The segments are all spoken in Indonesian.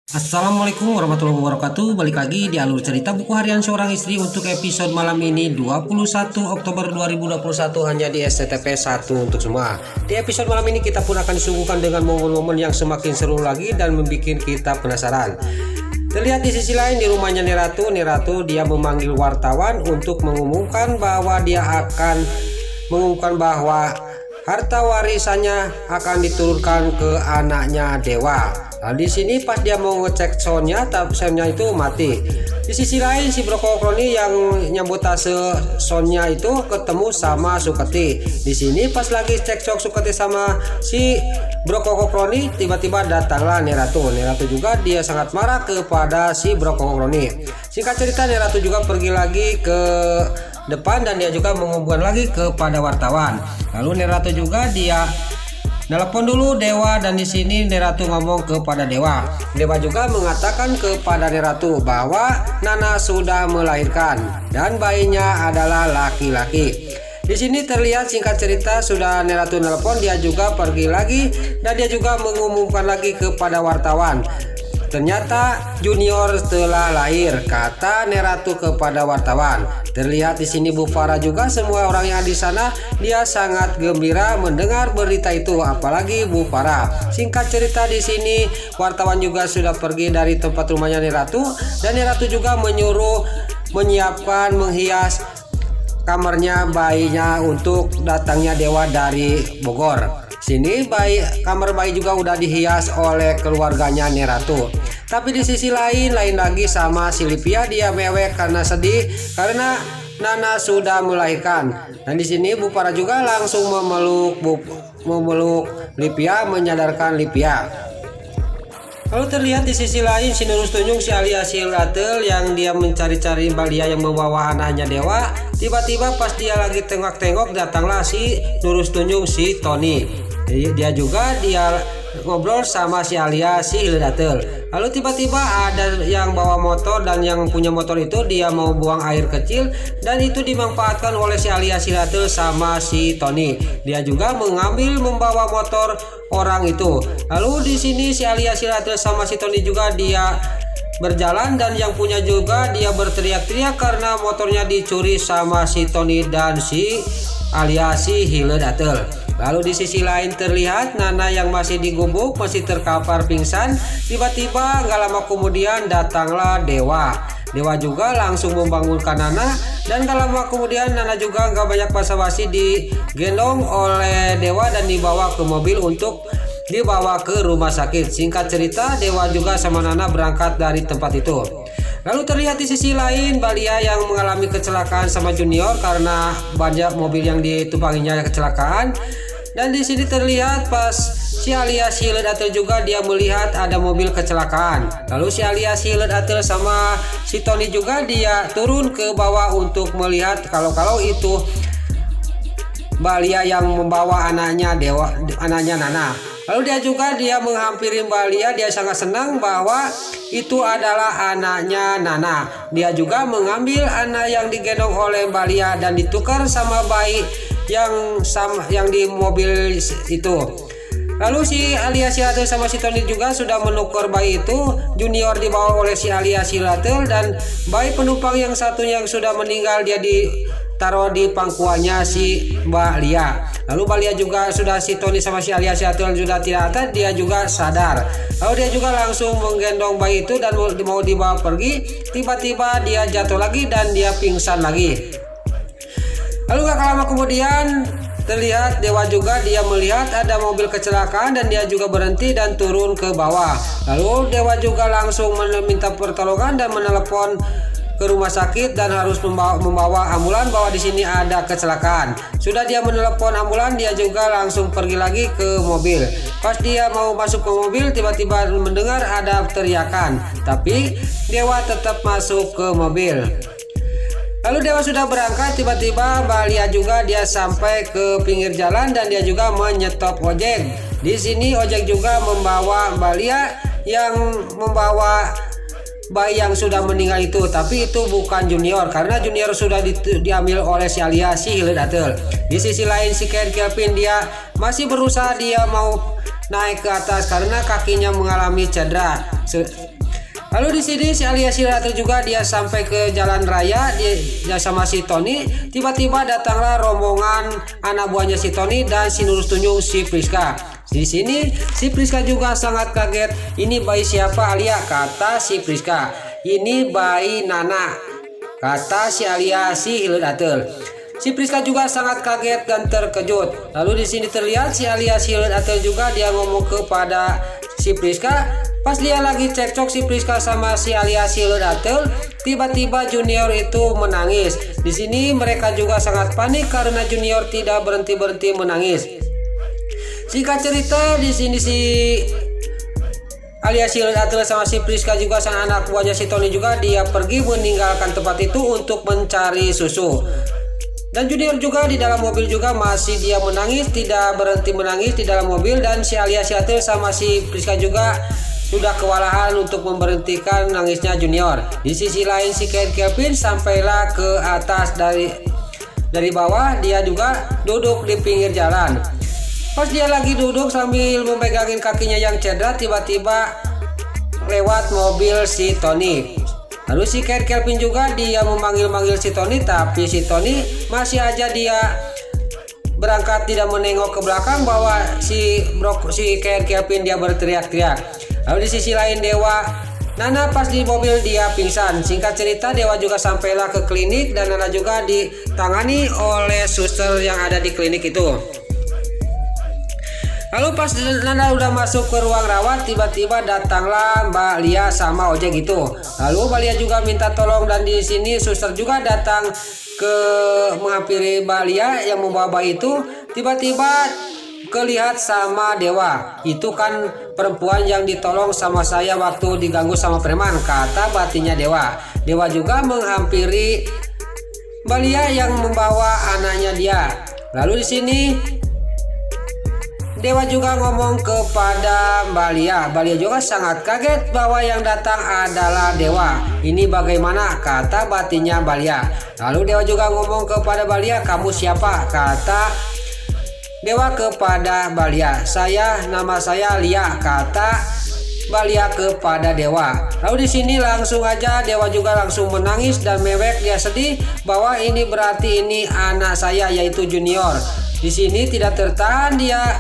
Assalamualaikum warahmatullahi wabarakatuh. Balik lagi di alur cerita buku harian seorang istri untuk episode malam ini 21 Oktober 2021 hanya di SCTP 1 untuk semua. Di episode malam ini kita pun akan disuguhkan dengan momen-momen yang semakin seru lagi dan membuat kita penasaran. Terlihat di sisi lain di rumahnya Neratu dia memanggil wartawan untuk mengumumkan bahwa harta warisannya akan diturunkan ke anaknya Dewa. Nah, di sini pas dia mau ngecek soundnya, tapi soundnya itu mati. Di sisi lain si Bro Kroni yang nyambut tase soundnya itu ketemu sama Suketi. Di sini pas lagi cekcok Suketi sama si Bro Kroni, tiba-tiba datanglah Neratu juga dia sangat marah kepada si Bro Kroni. Singkat cerita Neratu juga pergi lagi ke depan dan dia juga mengumumkan lagi kepada wartawan. Lalu Neratu juga dia nelpon dulu Dewa dan di sini Neratu ngomong kepada Dewa. Dewa juga mengatakan kepada Neratu bahwa Nana sudah melahirkan dan bayinya adalah laki-laki. Di sini terlihat singkat cerita sudah Neratu nelpon, dia juga pergi lagi dan dia juga mengumumkan lagi kepada wartawan. Ternyata Junior telah lahir, kata Neratu kepada wartawan. Terlihat di sini Bu Farah juga semua orang yang di sana dia sangat gembira mendengar berita itu, apalagi Bu Farah. Singkat cerita di sini wartawan juga sudah pergi dari tempat rumahnya Neratu dan Neratu juga menyuruh menyiapkan menghias kamarnya bayinya untuk datangnya Dewa dari Bogor. Sini kamar bayi juga udah dihias oleh keluarganya Neratu. Tapi di sisi lain lagi sama si Livia, dia mewek karena sedih karena Nana sudah melahirkan. Dan di sini Bu Farah juga langsung memeluk Livia, menyadarkan Livia. Lalu terlihat di sisi lain si Nurus Tunjung si alias si Ratel yang dia mencari-cari Balia yang membawa anaknya Dewa. Tiba-tiba pas dia lagi tengok-tengok datanglah si Nurus Tunjung si Tony. Dia ngobrol sama si alias si Hildatel. Lalu tiba-tiba ada yang bawa motor dan yang punya motor itu dia mau buang air kecil dan itu dimanfaatkan oleh si alias si Hildatel sama si Tony. Dia juga membawa motor orang itu. Lalu di sini si alias si Hildatel sama si Tony juga dia berjalan dan yang punya juga dia berteriak-teriak karena motornya dicuri sama si Tony dan si alias si Hildatel. Lalu di sisi lain terlihat Nana yang masih digubuk, masih terkapar pingsan. Tiba-tiba gak lama kemudian datanglah Dewa. Dewa juga langsung membangunkan Nana dan gak lama kemudian Nana juga gak banyak basa-basi digendong oleh Dewa dan dibawa ke mobil untuk dibawa ke rumah sakit. Singkat cerita Dewa juga sama Nana berangkat dari tempat itu. Lalu terlihat di sisi lain Balia yang mengalami kecelakaan sama Junior karena banyak mobil yang ditumpanginya kecelakaan. Dan di sini terlihat pas si alias Hildatel juga dia melihat ada mobil kecelakaan. Lalu si alias Hildatel sama si Tony juga dia turun ke bawah untuk melihat kalau itu Balia yang membawa anaknya Nana. Lalu dia menghampiri Balia, dia sangat senang bahwa itu adalah anaknya Nana. Dia juga mengambil anak yang digendong oleh Balia dan ditukar sama bayi yang di mobil itu. Lalu si alias Hildatel sama si Tony juga sudah menukar bayi itu. Junior dibawa oleh si alias Hildatel dan bayi penumpang yang satunya yang sudah meninggal dia ditaruh di pangkuannya si Mbak Lia. Lalu Mbak Lia juga sudah si Tony sama si alias Hildatel sudah tidak ada, dia juga sadar. Lalu dia juga langsung menggendong bayi itu dan mau dibawa pergi. Tiba-tiba dia jatuh lagi dan dia pingsan lagi. Lalu gak lama kemudian terlihat Dewa juga dia melihat ada mobil kecelakaan dan dia juga berhenti dan turun ke bawah. Lalu Dewa juga langsung meminta pertolongan dan menelepon ke rumah sakit dan harus membawa ambulan bahwa di sini ada kecelakaan. Sudah dia menelepon ambulan, dia juga langsung pergi lagi ke mobil. Pas dia mau masuk ke mobil tiba-tiba mendengar ada teriakan, tapi Dewa tetap masuk ke mobil. Lalu Dewa sudah berangkat, tiba-tiba Balia juga dia sampai ke pinggir jalan dan dia juga menyetop ojek. Di sini ojek juga membawa Balia yang membawa bayi yang sudah meninggal itu, tapi itu bukan Junior karena Junior sudah diambil oleh si alias si Hildatel. Di sisi lain si Kelvin dia masih berusaha dia mau naik ke atas karena kakinya mengalami cedera. Lalu di sini si Alia si Ratu juga dia sampai ke jalan raya dia sama si Tony. Tiba-tiba datanglah rombongan anak buahnya si Tony dan si Nurus Tunjung si Priska. Di sini si Priska juga sangat kaget. Ini bayi siapa Alia? Kata si Priska. Ini bayi Nana. Kata si Alia si Hiledatel. Si Priska juga sangat kaget dan terkejut. Lalu di sini terlihat si Alia si Hiledatel juga dia ngomong kepada si Priska. Pas dia lagi cekcok si Priska sama si Alia si Hiledatel, tiba-tiba Junior itu menangis. Di sini mereka juga sangat panik karena Junior tidak berhenti-berhenti menangis. Singkat cerita di sini si Alia si Hiledatel sama si Priska juga sang anak buahnya si Tony juga dia pergi meninggalkan tempat itu untuk mencari susu. Dan Junior juga di dalam mobil juga masih dia menangis, tidak berhenti menangis di dalam mobil. Dan si Alia si Hiledatel sama si Priska juga sudah kewalahan untuk memberhentikan nangisnya Junior. Di sisi lain si Kelvin sampailah ke atas dari bawah. Dia juga duduk di pinggir jalan. Pas dia lagi duduk sambil memegangin kakinya yang cedera, tiba-tiba lewat mobil si Tony. Lalu si Kelvin juga dia memanggil-manggil si Tony, tapi si Tony masih aja dia berangkat tidak menengok ke belakang bahwa si Kelvin dia berteriak-teriak. Lalu di sisi lain Dewa Nana pas di mobil dia pingsan. Singkat cerita Dewa juga sampailah ke klinik dan Nana juga ditangani oleh suster yang ada di klinik itu. Lalu pas Nana udah masuk ke ruang rawat, tiba-tiba datanglah Mbak Lia sama Ojek itu. Lalu Mbak Lia juga minta tolong dan di sini suster juga datang ke menghampiri Mbak Lia yang membawa bayi itu. Tiba-tiba kelihat sama Dewa. Itu kan perempuan yang ditolong sama saya waktu diganggu sama preman, kata batinnya Dewa. Dewa juga menghampiri Mbak Lia yang membawa anaknya dia. Lalu di sini Dewa juga ngomong kepada Mbak Lia. Mbak Lia juga sangat kaget bahwa yang datang adalah Dewa. Ini bagaimana? Kata batinnya Mbak Lia. Lalu Dewa juga ngomong kepada Mbak Lia, kamu siapa? Kata Dewa kepada Mbak Lia. Nama saya Lia, kata Mbak Lia kepada Dewa. Lalu di sini langsung aja Dewa juga langsung menangis dan mewek. Dia sedih bahwa ini berarti ini anak saya yaitu Junior. Di sini tidak tertahan dia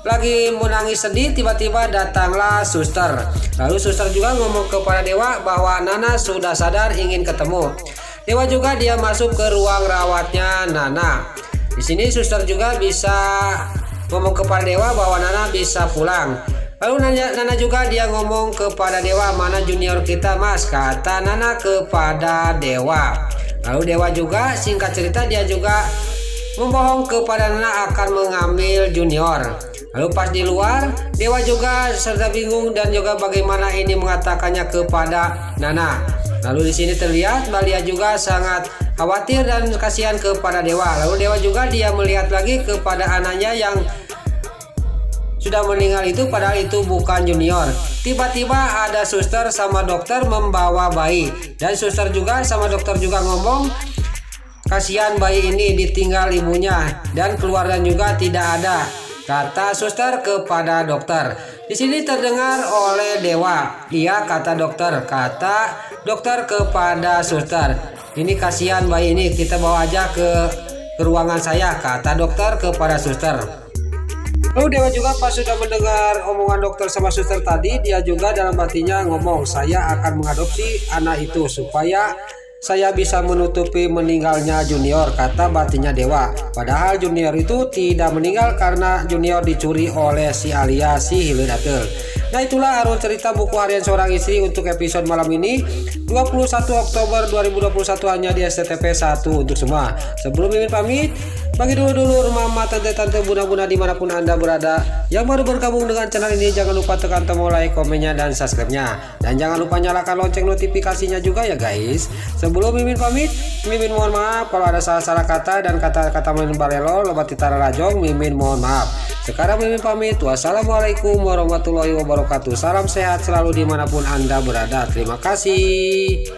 lagi menangis sedih, tiba-tiba datanglah suster. Lalu suster juga ngomong kepada Dewa bahwa Nana sudah sadar ingin ketemu. Dewa juga dia masuk ke ruang rawatnya Nana. Di sini suster juga bisa ngomong kepada Dewa bahwa Nana bisa pulang. Lalu Nana juga dia ngomong kepada Dewa, mana Junior kita mas? Kata Nana kepada Dewa. Lalu Dewa juga singkat cerita dia juga membohong kepada Nana akan mengambil Junior. Lalu pas di luar Dewa juga serta bingung dan juga bagaimana ini mengatakannya kepada Nana. Lalu di sini terlihat Mbak Lia juga sangat khawatir dan kasihan kepada Dewa. Lalu Dewa juga dia melihat lagi kepada anaknya yang sudah meninggal itu, padahal itu bukan Junior. Tiba-tiba ada suster sama dokter membawa bayi dan suster juga sama dokter juga ngomong kasihan bayi ini ditinggal ibunya dan keluarga juga tidak ada, kata suster kepada dokter. Di sini terdengar oleh Dewa. Iya kata dokter kepada suster. Ini kasihan bayi ini, kita bawa aja ke ruangan saya, kata dokter kepada suster. Lalu Dewa juga pas sudah mendengar omongan dokter sama suster tadi, dia juga dalam hatinya ngomong, saya akan mengadopsi anak itu supaya saya bisa menutupi meninggalnya Junior, kata batinnya Dewa. Padahal Junior itu tidak meninggal karena Junior dicuri oleh si Alia si Hiledatel. Nah itulah alur cerita buku harian seorang istri untuk episode malam ini 21 Oktober 2021 hanya di SCTP 1 untuk semua. Sebelum Mimin pamit, bagi dulu mama, tante-tante, bunda-bunda dimanapun anda berada yang baru bergabung dengan channel ini, jangan lupa tekan tombol like, komennya, dan subscribe-nya. Dan jangan lupa nyalakan lonceng notifikasinya juga ya guys. Sebelum Mimin pamit, Mimin mohon maaf kalau ada salah-salah kata dan kata-kata Mimin balelo lobat titara rajong, Mimin mohon maaf. Sekarang Mimin pamit, wassalamualaikum warahmatullahi wabarakatuh. Salam sehat selalu dimanapun anda berada. Terima kasih.